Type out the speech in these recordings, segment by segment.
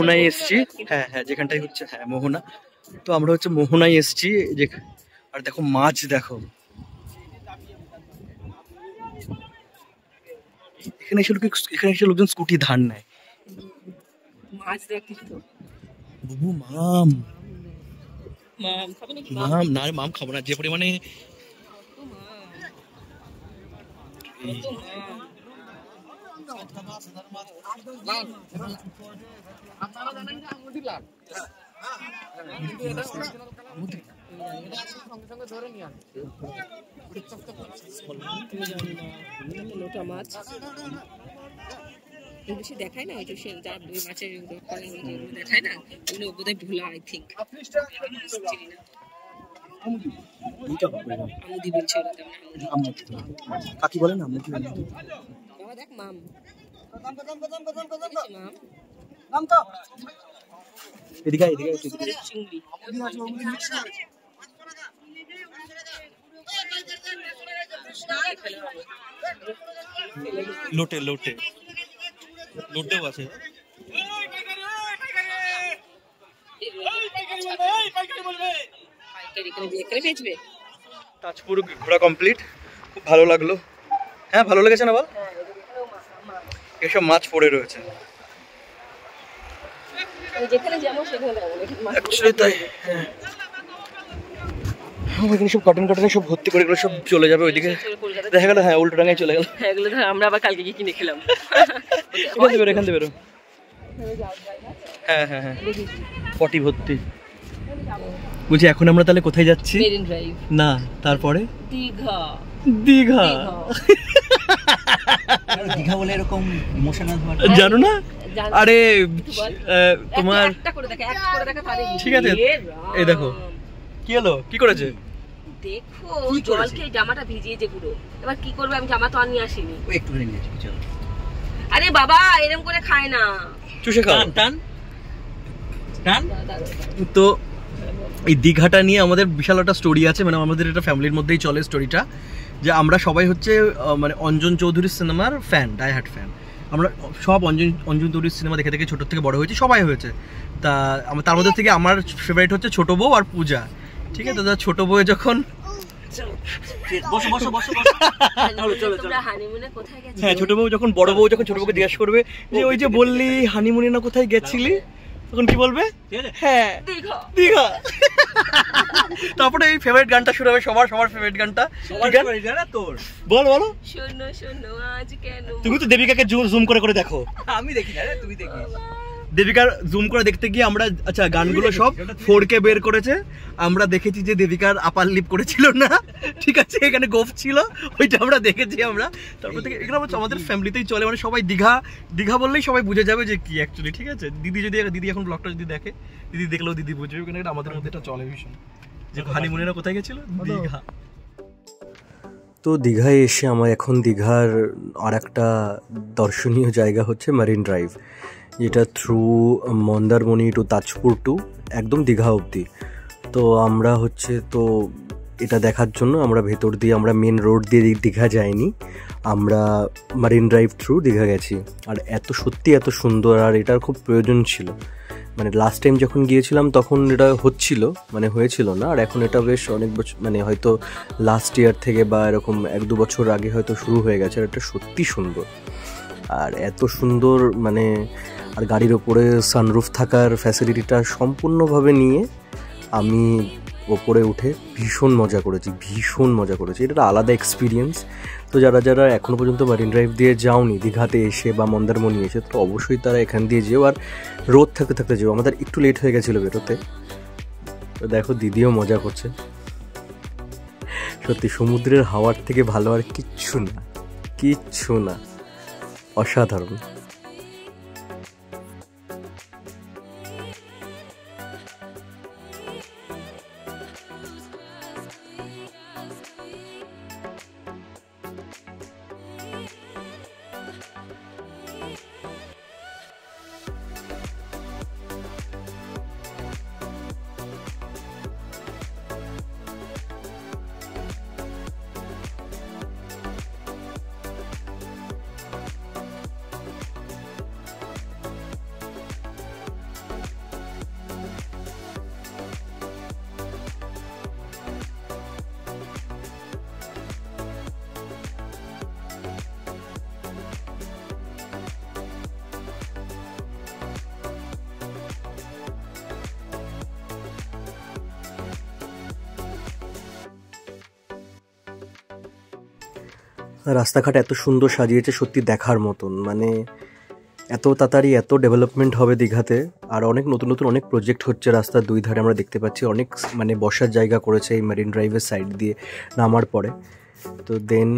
মোহনায় এসছি। হ্যাঁ হ্যাঁ, যেখানটাই হচ্ছে হ্যাঁ মোহনা। তো আমরা হচ্ছে মোহনায় এসছি। যে আর দেখো মাছ, দেখো এখানে এসে লোকজন স্কুটি ধার নেয়। মাছ দেখিস তো বুবু, মাম মাম খাবে নাকি? মাম না, মাম খাবো না, যে পরিমাণে লোটা মাছ বেশি দেখায় না, ওই যে ওই মাছের দেখায় না, ওগুলো বোধহয় ভোলা, আই থিঙ্ক। আমুদি বলছে কাকি বলে না, বাবা দেখ মাম এদিকে চিংড়ি। লোটে লোটে লোটেও আছে। তাজপুর ঘোরা কমপ্লিট, খুব ভালো লাগলো। হ্যাঁ ভালো লেগেছে না বল? এসব মাছ পড়ে রয়েছে তাই। এখানে সব কার্টুন সব ভর্তি করে সব চলে যাবে ওইদিকে, দেখা গেল। হ্যাঁ উল্টো ডাঙায় চলে গেল। আমরা আবার কালকে গিয়ে কিনে খেলাম। এখান থেকে বেরো। হ্যাঁ হ্যাঁ হ্যাঁ, পটি ভর্তি। বলছি এখন আমরা তাহলে কোথায় যাচ্ছি? মেরিন ড্রাইভ না, তারপরে দীঘা। দীঘা দীঘা বলে এরকম ইমোশনাল জানো না? আরে তোমার ঠিক আছে, এই দেখো কি হলো, কি করেছে দেখো, জলকে জামাটা ভিজিয়েছে পুরো। এবার কি করবে, আমি জামা তো আর নিয়ে আসিনি। একটু করে নিয়েছি। চলো। আরে বাবা এরকম করে খায় না, চুষে খাও। টান টান। তো এই দীঘাটা নিয়ে আমাদের বিশাল একটা স্টোরি আছে, মানে আমাদের এটা ফ্যামিলির মধ্যেই চলে স্টোরিটা, যে আমরা সবাই হচ্ছে মানে অঞ্জন চৌধুরীর সিনেমার ফ্যান, ডাই হার্ট ফ্যান। আমরা সব অঞ্জন চৌধুরীর সিনেমা দেখে দেখে ছোটোর থেকে বড় হয়েছি, সবাই হয়েছে। তা তার মধ্যে থেকে আমার ফেভারিট হচ্ছে ছোট বউ আর পূজা। ঠিক আছে, তো ছোট বউ যখন হ্যাঁ ছোট বউ যখন বড় বউ যখন ছোট বউকে জিজ্ঞাসা করবে যে ওই যে বললি হানিমুনে না কোথায় গেছিলি, তখন কি বলবে? হ্যাঁ দীঘা। তারপরে এই ফেভারিট গানটা শুরু হবে, সবার ফেভারিট গানটা। তোর বল বলো। শোনো শোনো আজ কেন। তুমি তো দেবিকাকে জুম করে দেখো। আমি দেখি না, তুই দেখিস। দেবিকার জুম করে দেখতে গিয়ে আমরা, আচ্ছা গানগুলো সব 4K বের করেছে, আমরা দেখেছি যে দেবিকার আপার লিপ করেছিল না, ঠিক আছে, এখানে গোফ ছিল, ওইটা আমরা দেখেছি। আমরা তারপর থেকে এখানে আমাদের ফ্যামিলিতেই চলে, মানে সবাই দীঘা বললেই সবাই বুঝে যাবে যে কি অ্যাকচুয়ালি। ঠিক আছে, দিদি এখন ব্লগটা যদি দেখে, দিদি দেখলেও দিদি বুঝবে, কারণ এটা আমাদের মধ্যে এটা চলে ভীষণ, যে হানিমুনেরা কোথায় গেছিল, দীঘা। তো দীঘায় এসে আমার এখন দীঘার আর একটা দর্শনীয় জায়গা হচ্ছে মেরিন ড্রাইভ, যেটা through Mandarmani to Tajpur to একদম দীঘা অবধি। তো আমরা হচ্ছে তো এটা দেখার জন্য আমরা ভেতর দিয়ে, আমরা মেন রোড দিয়ে দীঘা যাইনি, আমরা মেরিন ড্রাইভ থ্রু দীঘা গেছি। আর সত্যি এত সুন্দর, আর এটার খুব প্রয়োজন ছিল। মানে লাস্ট টাইম যখন গিয়েছিলাম তখন এটা হয়েছিল না, আর এখন এটা বেশ অনেক বছর, মানে হয়তো লাস্ট ইয়ার থেকে বা এরকম 1-2 বছর আগে হয়তো শুরু হয়ে গেছে। আর এটা সত্যি সুন্দর, আর এত সুন্দর, মানে আর গাড়ির ওপরে সানরুফ থাকার ফ্যাসিলিটিটা সম্পূর্ণভাবে নিয়ে আমি ওপরে উঠে ভীষণ মজা করেছি। এটা একটা আলাদা এক্সপিরিয়েন্স। তো যারা এখনও পর্যন্ত মেরিন ড্রাইভ দিয়ে যাওনি দীঘাতে এসে বা মন্দারমণি এসে, তো অবশ্যই তারা এখান দিয়ে যেও, আর রোদ থাকতে যেও। আমাদের একটু লেট হয়ে গেছিলো বেরোতে। তো দেখো দিদিও মজা করছে। সত্যি সমুদ্রের হাওয়ার থেকে ভালো আর কিচ্ছু না, অসাধারণ। রাস্তাঘাট এত সুন্দর সাজিয়েছে, সত্যি দেখার মতন। মানে এত তাড়াতাড়ি এত ডেভেলপমেন্ট হবে দীঘাতে, আর অনেক নতুন নতুন অনেক প্রজেক্ট হচ্ছে রাস্তার দুই ধারে আমরা দেখতে পাচ্ছি। অনেক মানে বসার জায়গা করেছে এই মেরিন ড্রাইভের সাইড দিয়ে নামার পরে। তো দেন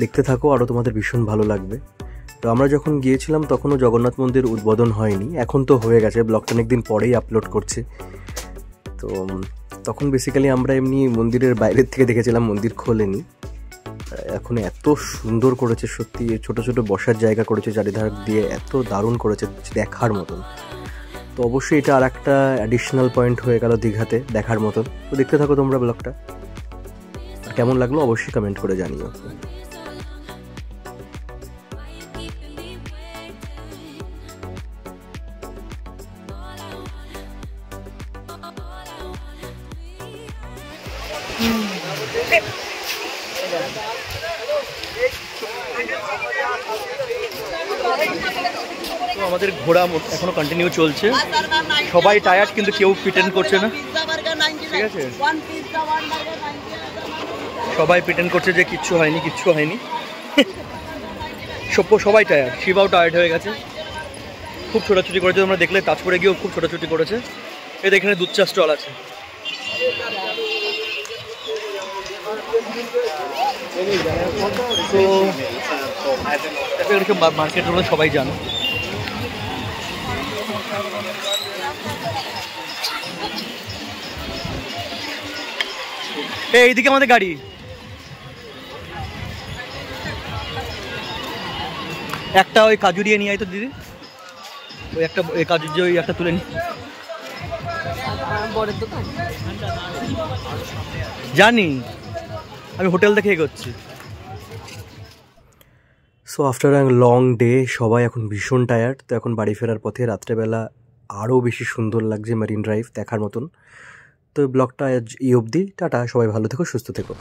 দেখতে থাকো, আরও তোমাদের ভীষণ ভালো লাগবে। তো আমরা যখন গিয়েছিলাম তখনও জগন্নাথ মন্দির উদ্বোধন হয়নি, এখন তো হয়ে গেছে, ব্লগটা অনেকদিন পরেই আপলোড করছে। তো তখন বেসিক্যালি আমরা এমনি মন্দিরের বাইরের থেকে দেখেছিলাম, মন্দির খোলেনি। এখন এত সুন্দর করেছে সত্যি, ছোট ছোট বসার জায়গা করেছে চারিধার দিয়ে, এত দারুণ করেছে, দেখার মতন। তো অবশ্যই এটা আর একটা অ্যাডিশনাল পয়েন্ট হয়ে গেল দীঘাতে দেখার মতন। তো দেখতে থাকো তোমরা ব্লগটা, আর কেমন লাগলো অবশ্যই কমেন্ট করে জানিও। তো আমাদের ঘোরা এখনো কন্টিনিউ চলছে, সবাই টায়ার্ড কিন্তু কেউ প্রিটেন্ড করছে না, ঠিক আছে? সবাই প্রিটেন্ড করছে যে কিচ্ছু হয়নি, কিচ্ছু হয়নি। সবাই টায়ার্ড, শিবাও টায়ার্ড হয়ে গেছে, খুব ছোটাছুটি করেছে। তোমরা দেখলে তাজপুরে গিয়েও খুব ছোটাছুটি করেছে। এদের এখানে দুধ চা স্টল আছে। তো মার্কেট হলো সবাই জানো। এইদিকে আমাদের গাড়ি, একটা ওই কাজু দিয়ে নিয়ে আয় তো দিদি, ওই একটা ওই কাজুর যে ওই একটা তুলে নি। জানি আমি হোটেল দেখে এগোচ্ছি। So after a long day সবাই এখন ভীষণ টায়ার্ড। তো এখন বাড়ি ফেরার পথে রাত্রেবেলা আরও বেশি সুন্দর লাগছে মেরিন ড্রাইভ, দেখার মতন। তো ব্লগটা আজ এই অবধি, টাটা, সবাই ভালো থেকো, সুস্থ থেকো।